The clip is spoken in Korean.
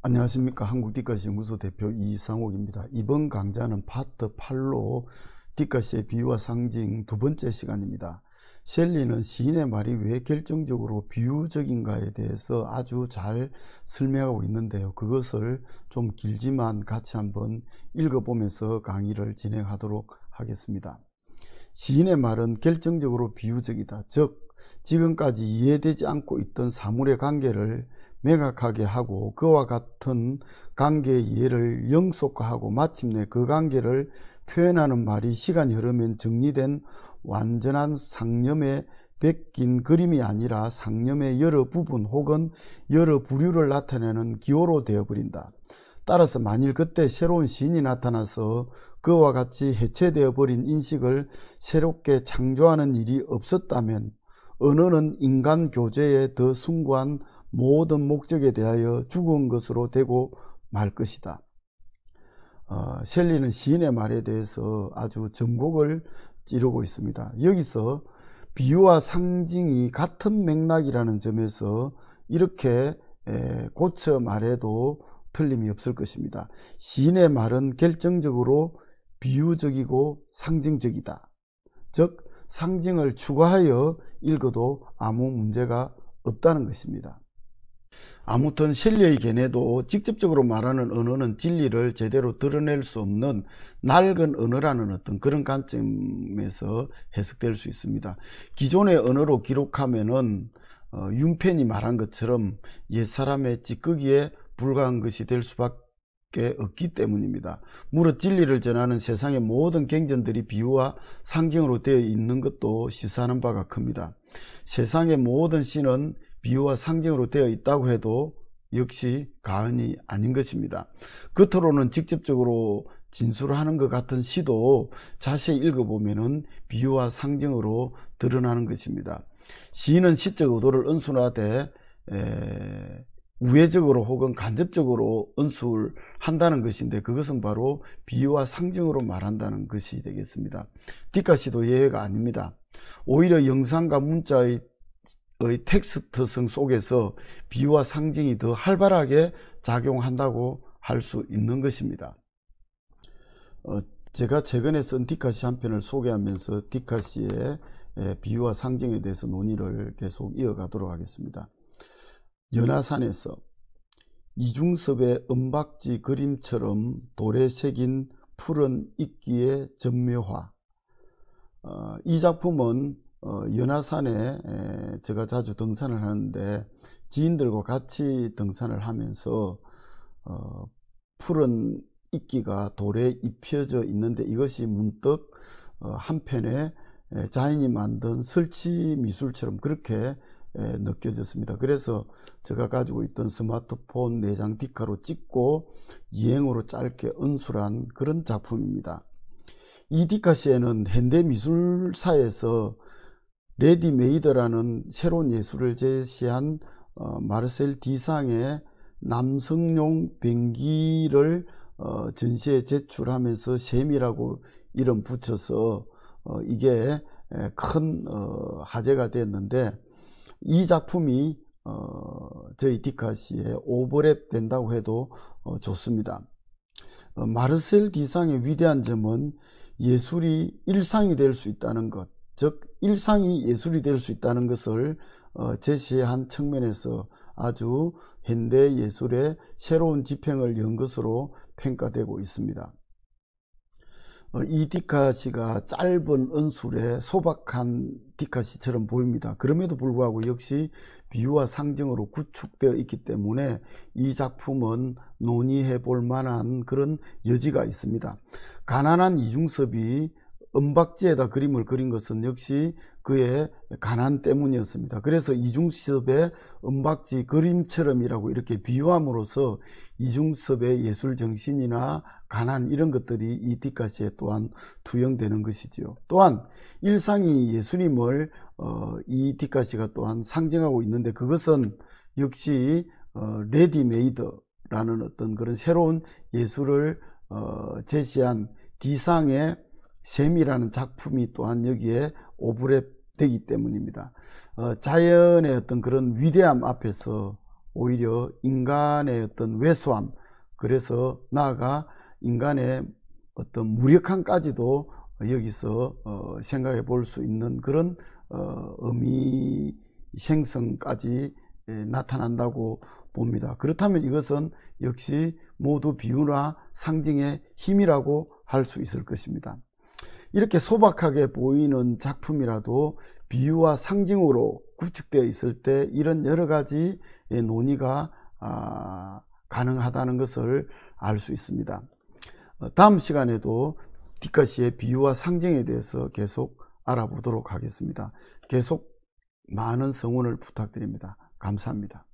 안녕하십니까. 한국디카시 연구소 대표 이상옥입니다. 이번 강좌는 파트 8로 디카시의 비유와 상징 두 번째 시간입니다. 셸리는 시인의 말이 왜 결정적으로 비유적인가에 대해서 아주 잘 설명하고 있는데요. 그것을 좀 길지만 같이 한번 읽어보면서 강의를 진행하도록 하겠습니다. 시인의 말은 결정적으로 비유적이다. 즉 지금까지 이해되지 않고 있던 사물의 관계를 명확하게 하고 그와 같은 관계의 이해를 영속화하고 마침내 그 관계를 표현하는 말이 시간이 흐르면 정리된 완전한 상념에 베낀 그림이 아니라 상념의 여러 부분 혹은 여러 부류를 나타내는 기호로 되어버린다. 따라서 만일 그때 새로운 시인이 나타나서 그와 같이 해체되어 버린 인식을 새롭게 창조하는 일이 없었다면 언어는 인간 교제의 더 숭고한 모든 목적에 대하여 죽은 것으로 되고 말 것이다. 셸리는 시인의 말에 대해서 아주 전곡을 찌르고 있습니다. 여기서 비유와 상징이 같은 맥락이라는 점에서 이렇게 고쳐 말해도 틀림이 없을 것입니다. 시인의 말은 결정적으로 비유적이고 상징적이다. 즉 상징을 추가하여 읽어도 아무 문제가 없다는 것입니다. 아무튼 셸리의 견해도 직접적으로 말하는 언어는 진리를 제대로 드러낼 수 없는 낡은 언어라는 어떤 그런 관점에서 해석될 수 있습니다. 기존의 언어로 기록하면은 융펜이 말한 것처럼 옛사람의 찌꺼기에 불과한 것이 될 수밖에 없기 때문입니다. 무릇 진리를 전하는 세상의 모든 경전들이 비유와 상징으로 되어 있는 것도 시사하는 바가 큽니다. 세상의 모든 시는 비유와 상징으로 되어 있다고 해도 역시 가언이 아닌 것입니다. 겉으로는 직접적으로 진술하는 것 같은 시도 자세히 읽어보면 비유와 상징으로 드러나는 것입니다. 시인은 시적 의도를 은술하되 우회적으로 혹은 간접적으로 은술한다는 것인데 그것은 바로 비유와 상징으로 말한다는 것이 되겠습니다. 디카시도 예외가 아닙니다. 오히려 영상과 문자의 텍스트성 속에서 비유와 상징이 더 활발하게 작용한다고 할 수 있는 것입니다. 제가 최근에 쓴 디카시 한 편을 소개하면서 디카시의 비유와 상징에 대해서 논의를 계속 이어가도록 하겠습니다. 연화산에서 이중섭의 은박지 그림처럼 돌에 새긴 푸른 이끼의 전묘화. 이 작품은 연화산에 제가 자주 등산을 하는데 지인들과 같이 등산을 하면서 푸른 이끼가 돌에 입혀져 있는데 이것이 문득 한편에 자연이 만든 설치 미술처럼 그렇게 느껴졌습니다. 그래서 제가 가지고 있던 스마트폰 내장 디카로 찍고 유행어로 짧게 은술한 그런 작품입니다. 이 디카시에는 현대 미술사에서 레디메이드라는 새로운 예술을 제시한 마르셀 디상의 남성용 병기를 전시에 제출하면서 셈이라고 이름 붙여서 이게 큰 화제가 됐는데 이 작품이 저희 디카시에 오버랩 된다고 해도 좋습니다. 마르셀 디상의 위대한 점은 예술이 일상이 될 수 있다는 것, 즉 일상이 예술이 될 수 있다는 것을 제시한 측면에서 아주 현대 예술의 새로운 지평을 연 것으로 평가되고 있습니다. 이 디카시가 짧은 은술에 소박한 디카시처럼 보입니다. 그럼에도 불구하고 역시 비유와 상징으로 구축되어 있기 때문에 이 작품은 논의해 볼 만한 그런 여지가 있습니다. 가난한 이중섭이 은박지에다 그림을 그린 것은 역시 그의 가난 때문이었습니다. 그래서 이중섭의 은박지 그림처럼이라고 이렇게 비유함으로써 이중섭의 예술 정신이나 가난 이런 것들이 이 디카시에 또한 투영되는 것이지요. 또한 일상이 예술임을 이 디카시가 또한 상징하고 있는데 그것은 역시 레디메이드라는 어떤 그런 새로운 예술을 제시한 디상의 셈이라는 작품이 또한 여기에 오버랩 되기 때문입니다. 자연의 어떤 그런 위대함 앞에서 오히려 인간의 어떤 왜소함, 그래서 나아가 인간의 어떤 무력함까지도 여기서 생각해 볼 수 있는 그런 의미 생성까지 나타난다고 봅니다. 그렇다면 이것은 역시 모두 비유나 상징의 힘이라고 할 수 있을 것입니다. 이렇게 소박하게 보이는 작품이라도 비유와 상징으로 구축되어 있을 때 이런 여러 가지 논의가 가능하다는 것을 알 수 있습니다. 다음 시간에도 디카시의 비유와 상징에 대해서 계속 알아보도록 하겠습니다. 계속 많은 성원을 부탁드립니다. 감사합니다.